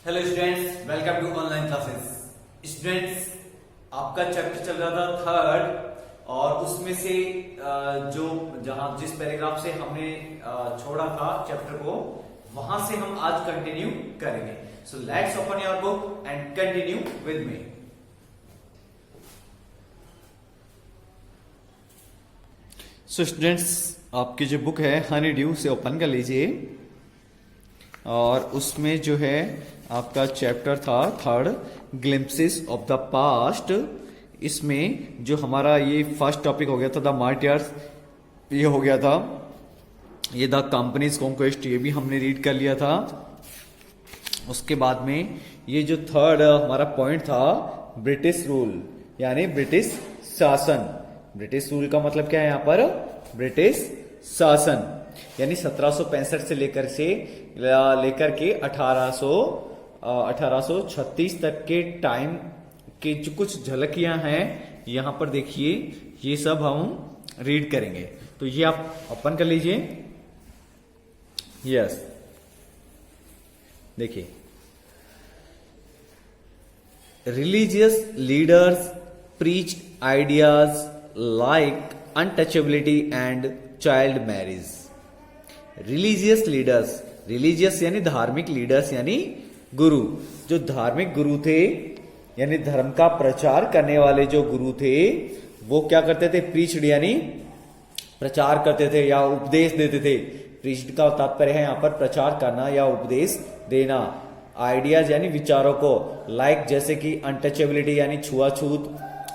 Hello students, welcome to online classes. Students, आपका chapter चल रहा था थर्ड और उसमें से जिस पैराग्राफ से हमने छोड़ा था चैप्टर को, वहां से हम आज कंटिन्यू करेंगे। So let's open your book and continue with me. So students, आपकी जो बुक है हनी ड्यू से ओपन कर लीजिए और उसमें जो है आपका चैप्टर था third, glimpses of the past. इसमें जो हमारा ये फर्स्ट टॉपिक हो गया था द मार्टियर्स, ये हो गया था। ये द कंपनीज कॉन्क्वेस्ट, ये भी हमने रीड कर लिया था। उसके बाद में ये जो थर्ड हमारा पॉइंट था ब्रिटिश रूल, यानी ब्रिटिश शासन। ब्रिटिश रूल का मतलब क्या है यहाँ पर? ब्रिटिश शासन, यानी 1765 से लेकर के 1836 तक के टाइम के जो कुछ झलकियां हैं यहां पर देखिए, ये सब हम रीड करेंगे। तो ये आप ओपन कर लीजिए। यस, देखिए, religious leaders preach ideas like untouchability and child marriage. Religious leaders, religious यानी धार्मिक, लीडर्स यानी गुरु। जो धार्मिक गुरु थे यानी धर्म का प्रचार करने वाले जो गुरु थे, वो क्या करते थे? प्रीच्ड यानी प्रचार करते थे या उपदेश देते थे। प्रीच्ड का तात्पर्य है यहां पर प्रचार करना या उपदेश देना। आइडियाज यानी विचारों को, लाइक जैसे कि अनटचेबिलिटी यानी छुआछूत,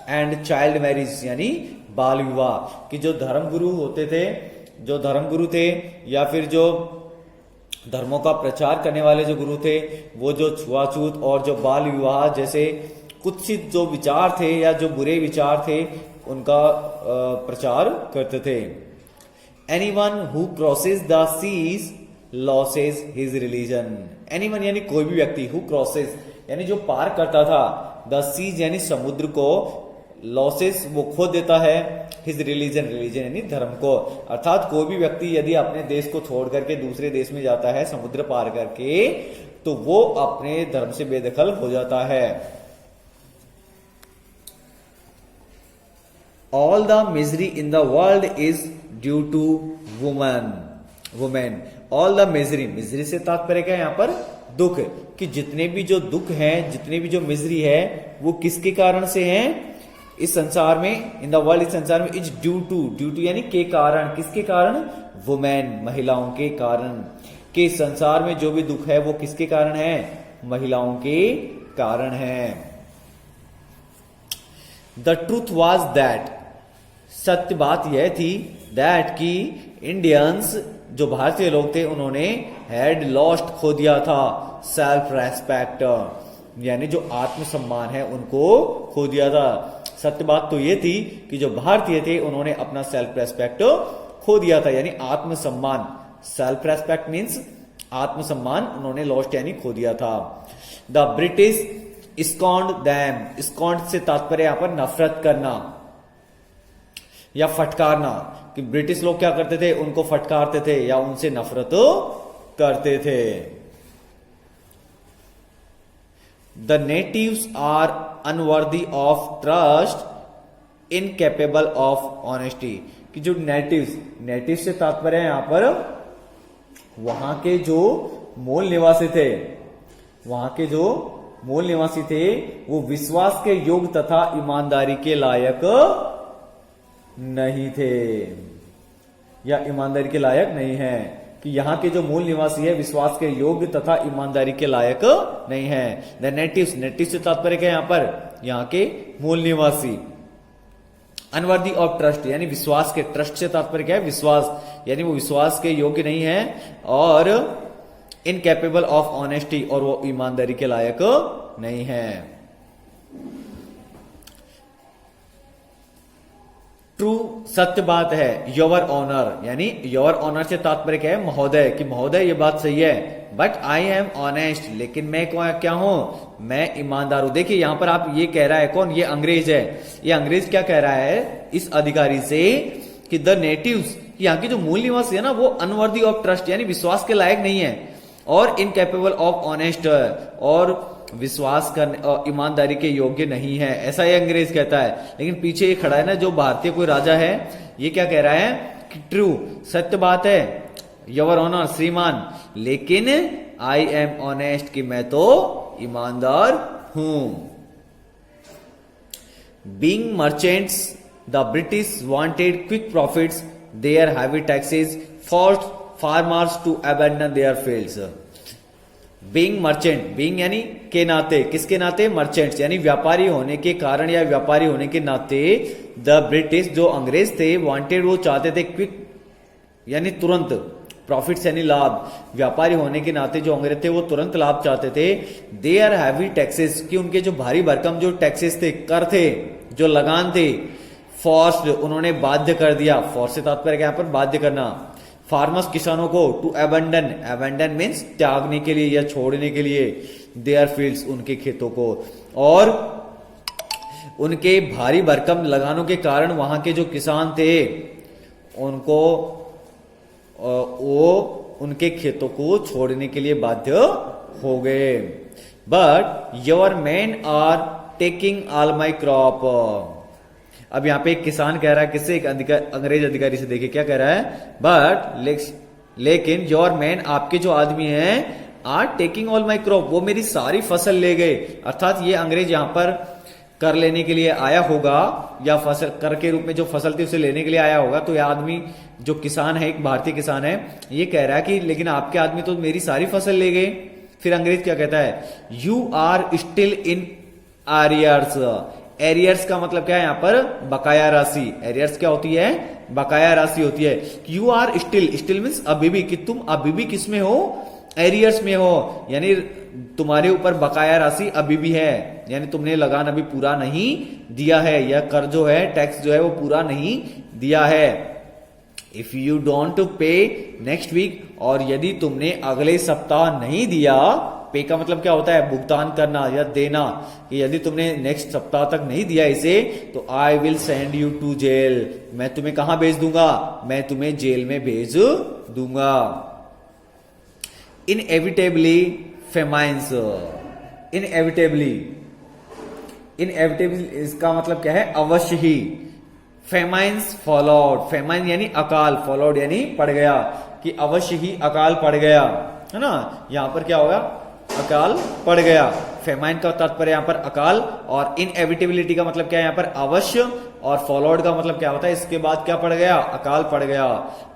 एंड चाइल्ड मैरिज यानी बाल विवाह। कि जो धर्मगुरु होते थे, जो धर्मगुरु थे या फिर जो धर्मों का प्रचार करने वाले जो गुरु थे, वो जो छुआछूत और जो बाल विवाह जैसे कुत्सित जो विचार थे या जो बुरे विचार थे, उनका प्रचार करते थे। Anyone who crosses the seas loses his religion. Anyone यानी कोई भी व्यक्ति, हु क्रॉसेस यानी जो पार करता था, द सीज यानी समुद्र को, लॉसेस वो खो देता है, हिज रिलीजन, रिलीजन यानी धर्म को। अर्थात कोई भी व्यक्ति यदि अपने देश को छोड़ करके दूसरे देश में जाता है समुद्र पार करके, तो वो अपने धर्म से बेदखल हो जाता है। All the misery in the world is due to women. Women, all the misery, misery से तात्पर्य क्या है यहाँ पर? दुख। कि जितने भी जो दुख हैं, जितने भी जो मिजरी है, वो किसके कारण से हैं इस संसार में? इन द वर्ल्ड, इस संसार में, इज ड्यू टू यानी के कारण। किसके कारण? वुमेन, महिलाओं के कारण। कि संसार में जो भी दुख है वो किसके कारण है? महिलाओं के कारण है। द ट्रूथ वॉज दैट, सत्य बात यह थी, दैट की इंडियंस, जो भारतीय लोग थे, उन्होंने हैड लॉस्ट, खो दिया था, सेल्फ रेस्पेक्ट यानी जो आत्मसम्मान है उनको खो दिया था। सत्य बात तो ये थी कि जो भारतीय थे उन्होंने अपना सेल्फ रेस्पेक्ट खो दिया था, यानी आत्मसम्मान। सेल्फ रेस्पेक्ट मीन्स आत्मसम्मान उन्होंने लॉस्ट यानी खो दिया था। द ब्रिटिश स्कॉन्ड दैम, स्कॉन्ड से तात्पर्य यहां पर नफरत करना या फटकारना। कि ब्रिटिश लोग क्या करते थे? उनको फटकारते थे या उनसे नफरत करते थे। The natives are unworthy of trust, incapable of honesty. कि जो नेटिव्स, नेटिव से तात्पर्य है यहां पर वहां के जो मूल निवासी थे, वहां के जो मूल निवासी थे, वो विश्वास के योग्य तथा ईमानदारी के लायक नहीं थे या ईमानदारी के लायक नहीं है। कि यहां के जो मूल निवासी है विश्वास के योग्य तथा ईमानदारी के लायक नहीं है। द नेटिव्स, नेटिव से तात्पर्य क्या है यहां पर? यहां के मूल निवासी। अनवर्दी ऑफ ट्रस्ट यानी विश्वास के, ट्रस्ट से तात्पर्य क्या है? विश्वास, यानी वो विश्वास के योग्य नहीं है। और इनकैपेबल ऑफ ऑनेस्टी, और वो ईमानदारी के लायक नहीं है। ट्रू, सत्य बात है। योर ऑनर यानी योर ऑनर से तात्पर्य क्या है? महोदय। कि महोदय ये बात सही है, बट आई एम ऑनेस्ट, लेकिन मैं क्या हूं? मैं ईमानदार हूं। देखिए यहां पर आप ये कह रहा है कौन? ये अंग्रेज है। ये अंग्रेज क्या कह रहा है इस अधिकारी से कि द नेटिव्स, यहाँ के जो मूल निवासी है ना, वो अनवर्दी ऑफ ट्रस्ट यानी विश्वास के लायक नहीं है। और इनकेपेबल ऑफ ऑनेस्ट, और विश्वास करने ईमानदारी के योग्य नहीं है, ऐसा ये अंग्रेज कहता है। लेकिन पीछे ये खड़ा है ना जो भारतीय कोई राजा है, ये क्या कह रहा है कि ट्रू, सत्य बात है योर ऑनर श्रीमान, लेकिन आई एम ऑनेस्ट, कि मैं तो ईमानदार हूं। Being merchants the British wanted quick profits, their heavy taxes forced farmers to abandon their fields. Being merchant, being यानी के नाते, किसके नाते, मर्चेंट्स यानी व्यापारी होने के कारण या व्यापारी होने के नाते, द ब्रिटिश जो अंग्रेज थे, वांटेड वो चाहते थे, क्विक यानी तुरंत, प्रॉफिट्स यानी लाभ, व्यापारी होने के नाते जो अंग्रेज थे वो तुरंत लाभ चाहते थे। दे आर हैवी टैक्सेस, कि उनके जो भारी भरकम जो टैक्सेस थे, कर थे, जो लगान थे, फोर्स्ड उन्होंने बाध्य कर दिया, फोर्स से तात्पर्य क्या, यहाँ पर बाध्य करना, फार्मर्स किसानों को, टू अबैंडन, अबैंडन मीन्स त्यागने के लिए या छोड़ने के लिए, देयर फील्ड्स उनके खेतों को, और उनके भारी भरकम लगानों के कारण वहां के जो किसान थे उनको वो उनके खेतों को छोड़ने के लिए बाध्य हो गए। But your man are taking all my crop. अब यहां पे एक किसान कह रहा है किससे, एक अंग्रेज अधिकारी से, देखिए क्या कह रहा है, बट लेकिन योर मैन, आपके जो आदमी हैं, are taking all my crop, वो मेरी सारी फसल ले गए। अर्थात ये अंग्रेज यहां पर कर लेने के लिए आया होगा, या फसल कर के रूप में जो फसल थी उसे लेने के लिए आया होगा। तो यह आदमी जो किसान है, एक भारतीय किसान है, ये कह रहा है कि लेकिन आपके आदमी तो मेरी सारी फसल ले गए। फिर अंग्रेज क्या कहता है, you are still in arrears. Arrears का मतलब क्या है यहाँ पर, बकाया राशि। एरियर्स क्या होती है, बकाया राशि होती है। You are still, still means अभी भी, कि तुम अभी भी किस में हो, एरियर्स में हो, यानी तुम्हारे ऊपर बकाया राशि अभी भी है, यानी तुमने लगान अभी पूरा नहीं दिया है, या कर जो है, टैक्स जो है वो पूरा नहीं दिया है। If you don't pay next week, और यदि तुमने अगले सप्ताह नहीं दिया, पे का मतलब क्या होता है, भुगतान करना या देना, कि यदि तुमने नेक्स्ट सप्ताह तक नहीं दिया इसे, तो I will send you to jail, मैं तुम्हें कहां भेज दूंगा, मैं तुम्हें जेल में भेज दूंगा। इनएविटेबली फेमाइंस, इनएविटेबली, इनएविटेबली इसका मतलब क्या है, अवश्य ही। फेमाइंस फॉलोड, फेमाइन यानी अकाल, फॉलोड यानी पड़ गया, कि अवश्य ही अकाल पड़ गया, है ना। यहां पर क्या होगा, अकाल पड़ गया। फेमाइन का तात्पर्य यहां पर अकाल, और इनएविटेबिलिटी का मतलब क्या है यहाँ पर, अवश्य, और फॉलोड का मतलब क्या होता है, इसके बाद क्या पड़ गया, अकाल पड़ गया।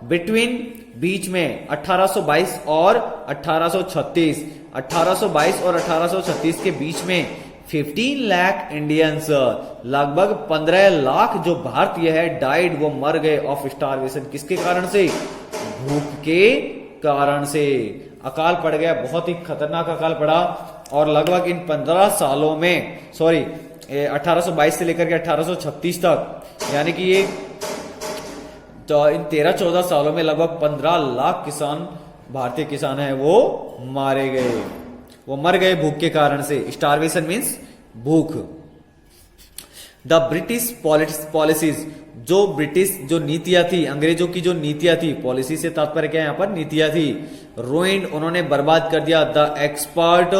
बिटवीन, बीच में, 1822 और 1836, 1822 और 1836 के बीच में 15 लाख इंडियंस, लगभग 15 लाख जो भारतीय है, डाइड वो मर गए, ऑफ स्टारवेशन, किसके कारण से, भूख के कारण से। अकाल पड़ गया, बहुत ही खतरनाक अकाल पड़ा, और लगभग इन 15 सालों में, सॉरी 1822 से लेकर के 1836 तक, यानी कि ये तो इन 13-14 सालों में लगभग 15 लाख किसान, भारतीय किसान हैं, वो मारे गए, वो मर गए भूख के कारण से। स्टारवेशन मीन्स भूख। द ब्रिटिश पॉलिसीज, जो ब्रिटिश जो नीतियां थी, अंग्रेजों की जो नीतियां थी, पॉलिसी से तात्पर्य क्या है यहाँ पर, नीतियां थी, रूइंड उन्होंने बर्बाद कर दिया, द एक्सपर्ट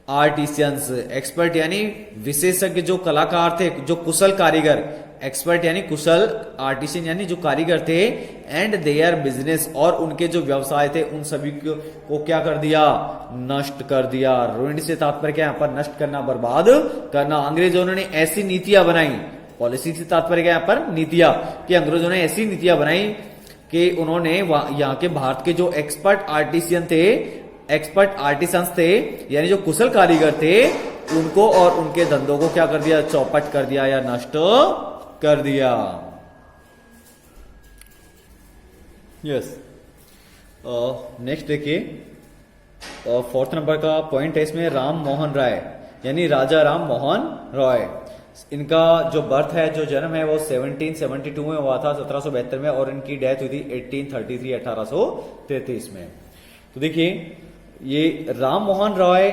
आर्टिसियंस, एक्सपर्ट यानी विशेषज्ञ जो कलाकार थे, जो कुशल कारीगर, एक्सपर्ट यानी कुशल, आर्टिशियन यानी जो कारीगर थे, एंड देयर बिजनेस, और उनके जो व्यवसाय थे उन सभी को क्या कर दिया, नष्ट कर दिया। रूइंड से तात्पर्य क्या यहाँ पर, नष्ट करना, बर्बाद करना। अंग्रेजों ने ऐसी नीतियां बनाई, पॉलिसी से तात्पर्य क्या यहाँ पर, नीतियां, कि अंग्रेजों ने ऐसी नीतियां बनाई कि उन्होंने यहाँ के भारत के जो एक्सपर्ट आर्टिशियन थे, एक्सपर्ट आर्टिसंस थे, यानी जो कुशल कारीगर थे, उनको और उनके धंधों को क्या कर दिया, चौपट कर दिया या नष्ट कर दिया। यस, नेक्स्ट देखिए, 4th नंबर का पॉइंट है इसमें, राम मोहन राय, यानी राजा राम मोहन रॉय। इनका जो बर्थ है, जो जन्म है, वो 1772 में हुआ था, 1772 में, और इनकी डेथ हुई थी 1833, 1833 में। तो देखिए, ये Ram Mohan Roy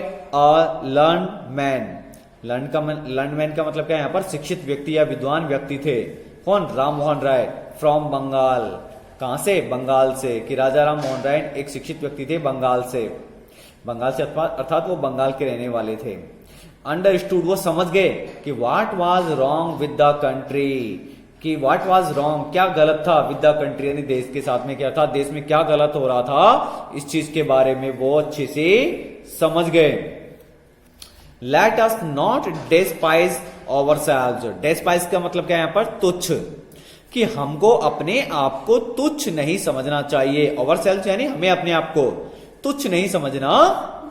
learn man, learn man का मतलब क्या है यहाँ पर, शिक्षित व्यक्ति या विद्वान व्यक्ति थे। कौन, राम मोहन राय, फ्रॉम बंगाल, कहां से? बंगाल से, कि राजा राम मोहन राय एक शिक्षित व्यक्ति थे बंगाल से अर्थात वो बंगाल के रहने वाले थे। अंडरस्टूड, वो समझ गए कि what was wrong with the country, कि व्हाट वाज रॉन्ग, क्या गलत था, विद द कंट्री यानी देश के साथ में क्या था, देश में क्या गलत हो रहा था, इस चीज के बारे में वो अच्छे से समझ गए। लेट अस नॉट डेस्पाइज आवरसेल्व्स, डेस्पाइज का मतलब क्या है यहां पर? तुच्छ, कि हमको अपने आप को तुच्छ नहीं समझना चाहिए। आवरसेल्व्स यानी हमें अपने आप को तुच्छ नहीं समझना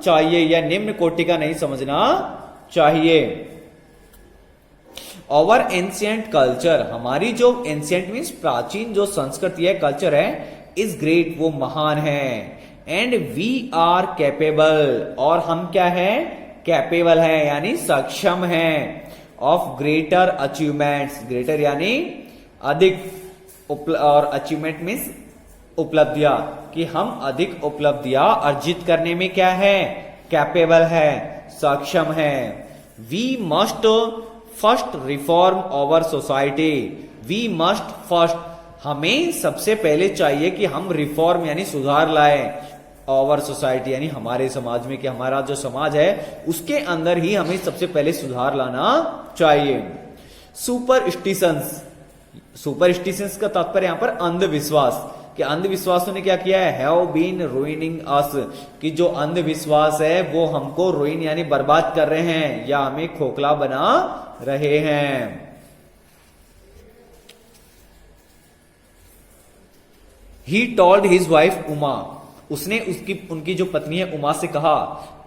चाहिए या निम्न कोटि का नहीं समझना चाहिए। ओवर एंशियंट कल्चर, हमारी जो एंशियंट मीन्स प्राचीन जो संस्कृति है, कल्चर है, इज ग्रेट, वो महान है। एंड वी आर कैपेबल, और हम क्या है? कैपेबल है यानी सक्षम है। ऑफ ग्रेटर अचीवमेंट्स, ग्रेटर यानी अधिक, और अचीवमेंट मीन्स उपलब्धियां, कि हम अधिक उपलब्धियां अर्जित करने में क्या है? कैपेबल है, सक्षम है। We must first reform our society, we must first, हमें सबसे पहले चाहिए कि हम रिफॉर्म यानी सुधार लाएं, आवर सोसाइटी यानी हमारे समाज में, कि हमारा जो समाज है उसके अंदर ही हमें सबसे पहले सुधार लाना चाहिए। सुपरस्टिशंस, सुपरस्टिशंस का तात्पर्य यहां पर अंधविश्वास, कि अंधविश्वासों ने क्या किया है? हैव बीन रूइनिंग अस, कि जो अंधविश्वास है वो हमको रूइन यानी बर्बाद कर रहे हैं या हमें खोखला बना रहे हैं। He told his wife Uma, उसने उनकी जो पत्नी है उमा से कहा,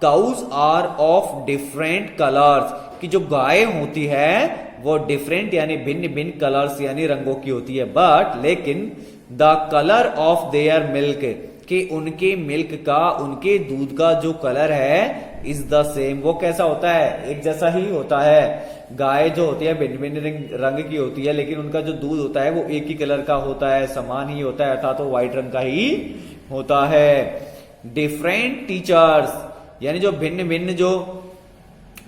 cows are of different colours, कि जो गाय होती है वो डिफरेंट यानी भिन्न भिन्न कलर्स यानी रंगों की होती है, बट लेकिन the colour of their milk, कि उनके मिल्क का, उनके दूध का जो कलर है इज द सेम, वो कैसा होता है? एक जैसा ही होता है। गाय जो होती है भिन्न भिन्न रंग की होती है, लेकिन उनका जो दूध होता है वो एक ही कलर का होता है, समान ही होता है, अर्थात तो व्हाइट रंग का ही होता है। डिफरेंट टीचर्स, यानी जो भिन्न भिन्न जो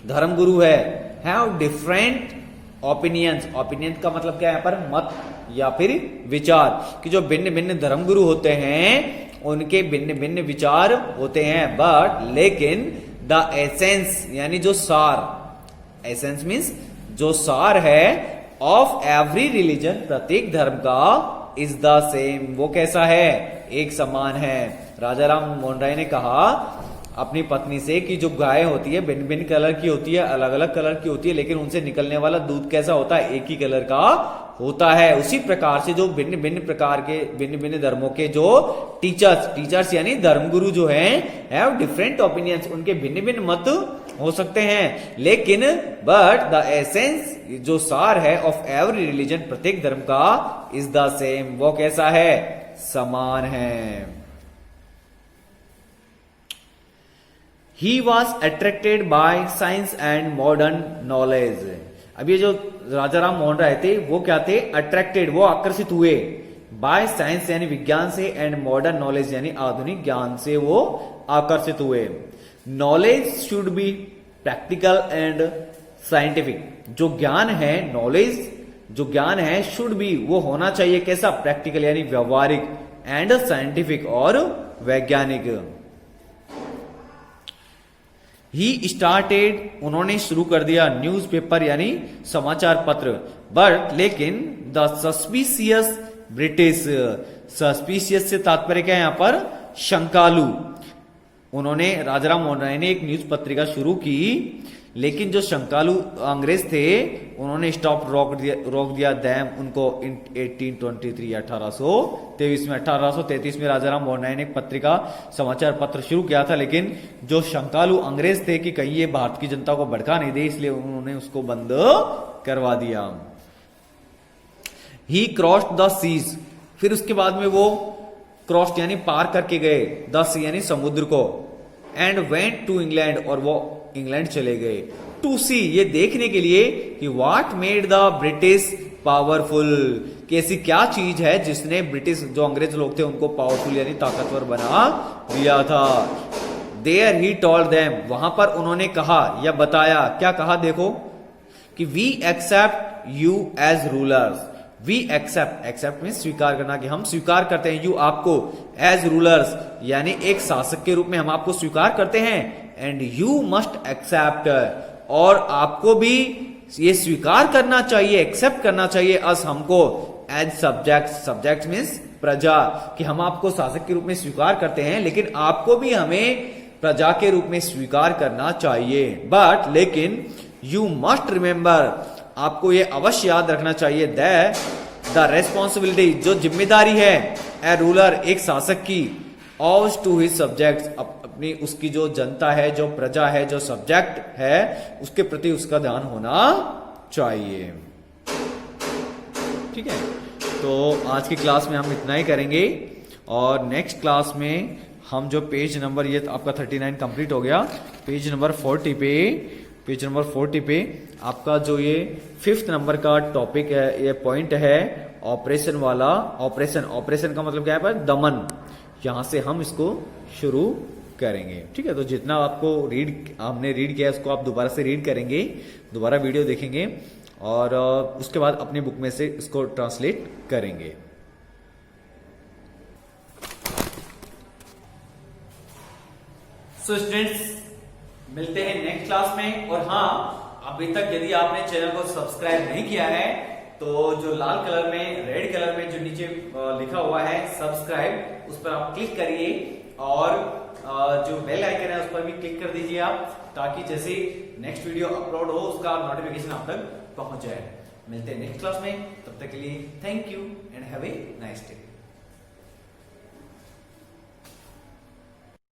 धर्मगुरु है, हैव डिफरेंट ओपिनियंस, ओपिनियन का मतलब क्या है यहाँ पर? मत या फिर विचार, कि जो भिन्न भिन्न धर्मगुरु होते हैं उनके भिन्न भिन्न विचार होते हैं, बट लेकिन द एसेंस यानी जो सार, एसेंस मीन्स जो सार है, ऑफ एवरी रिलीजन, प्रत्येक धर्म का, इज द सेम, वो कैसा है? एक समान है। राजा राम मोहन राय ने कहा अपनी पत्नी से कि जो गाय होती है भिन्न भिन्न कलर की होती है, अलग अलग कलर की होती है, लेकिन उनसे निकलने वाला दूध कैसा होता है? एक ही कलर का होता है। उसी प्रकार से जो भिन्न भिन्न प्रकार के, भिन्न भिन्न धर्मों के जो टीचर्स यानी धर्मगुरु जो हैं, हैव डिफरेंट ओपिनियंस, उनके भिन्न भिन्न मत हो सकते हैं, लेकिन बट द एसेंस, जो सार है, ऑफ एवरी रिलीजन, प्रत्येक धर्म का, इज द सेम, वो कैसा है? समान है। He was attracted by science and modern knowledge. अब ये जो राजा राम मोहन राय थे वो क्या थे? अट्रैक्टेड, वो आकर्षित हुए, बाय साइंस यानी विज्ञान से, एंड मॉडर्न नॉलेज यानी आधुनिक ज्ञान से वो आकर्षित हुए। Knowledge should be practical and scientific, जो ज्ञान है, नॉलेज जो ज्ञान है, शुड बी वो होना चाहिए कैसा? प्रैक्टिकल यानी व्यवहारिक, एंड साइंटिफिक और वैज्ञानिक। ही स्टार्टेड, उन्होंने शुरू कर दिया, न्यूज़पेपर यानी समाचार पत्र, बट लेकिन द सस्पिशियस ब्रिटिश, सस्पिशियस से तात्पर्य क्या है यहां पर? शंकालु। उन्होंने, राजाराम मोहन राय ने एक न्यूज पत्रिका शुरू की, लेकिन जो शंकालु अंग्रेज थे उन्होंने रोक दिया दैम उनको इन 1823 1823 में। 1833 में राजाराम मोहन राय ने एक पत्रिका, समाचार पत्र शुरू किया था, लेकिन जो शंकालु अंग्रेज थे कि कहीं ये भारत की जनता को भड़का नहीं दे, इसलिए उन्होंने उसको बंद करवा दिया। ही क्रॉस्ड द सीज, फिर उसके बाद में वो क्रॉस्ड यानी पार करके गए, द सी यानी समुद्र को, एंड वेंट टू इंग्लैंड, और वो इंग्लैंड चले गए, टू सी ये देखने के लिए कि what made the British powerful, कि ऐसी क्या चीज है जिसने ब्रिटिश जो अंग्रेज लोग थे उनको पावरफुल यानी ताकतवर बना दिया था। देयर ही टोल्ड देम, वहां पर उन्होंने कहा या बताया, क्या कहा देखो, कि we accept you as rulers, we accept, accept mean स्वीकार करना, कि हम स्वीकार करते हैं, यू आपको, एज रूलर्स यानी एक शासक के रूप में हम आपको स्वीकार करते हैं, एंड यू मस्ट एक्सेप्ट, और आपको भी ये स्वीकार करना चाहिए, एक्सेप्ट करना चाहिए अस हमको, एज सब्जेक्ट, सब्जेक्ट मीन्स प्रजा, कि हम आपको शासक के रूप में स्वीकार करते हैं लेकिन आपको भी हमें प्रजा के रूप में स्वीकार करना चाहिए। बट लेकिन यू मस्ट रिमेंबर, आपको ये अवश्य याद रखना चाहिए, द रेस्पॉन्सिबिलिटी, जो जिम्मेदारी है ए रूलर, एक शासक की, ऑफ टू हिज सब्जेक्ट्स, अपनी उसकी जो जनता है, जो प्रजा है, जो सब्जेक्ट है, उसके प्रति उसका ध्यान होना चाहिए। ठीक है, तो आज की क्लास में हम इतना ही करेंगे, और नेक्स्ट क्लास में हम जो पेज नंबर, ये आपका 39 कंप्लीट हो गया, पेज नंबर 40 पे आपका जो ये 5th नंबर का टॉपिक है, ये पॉइंट है ऑपरेशन वाला। ऑपरेशन का मतलब क्या है, दमन, यहां से हम इसको शुरू करेंगे। ठीक है, तो जितना आपको हमने रीड किया उसको आप दोबारा से रीड करेंगे, दोबारा वीडियो देखेंगे, और उसके बाद अपनी बुक में से इसको ट्रांसलेट करेंगे। सो स्टूडेंट्स, मिलते हैं नेक्स्ट क्लास में। और हाँ, अभी तक यदि आपने चैनल को सब्सक्राइब नहीं किया है तो जो लाल कलर में, रेड कलर में जो नीचे लिखा हुआ है सब्सक्राइब, उस पर आप क्लिक करिए, और जो बेल आइकन है उस पर भी क्लिक कर दीजिए आप, ताकि जैसे नेक्स्ट वीडियो अपलोड हो उसका नोटिफिकेशन आप तक पहुंच जाए। मिलते हैं नेक्स्ट क्लास में, तब तक के लिए thank you and have a nice day.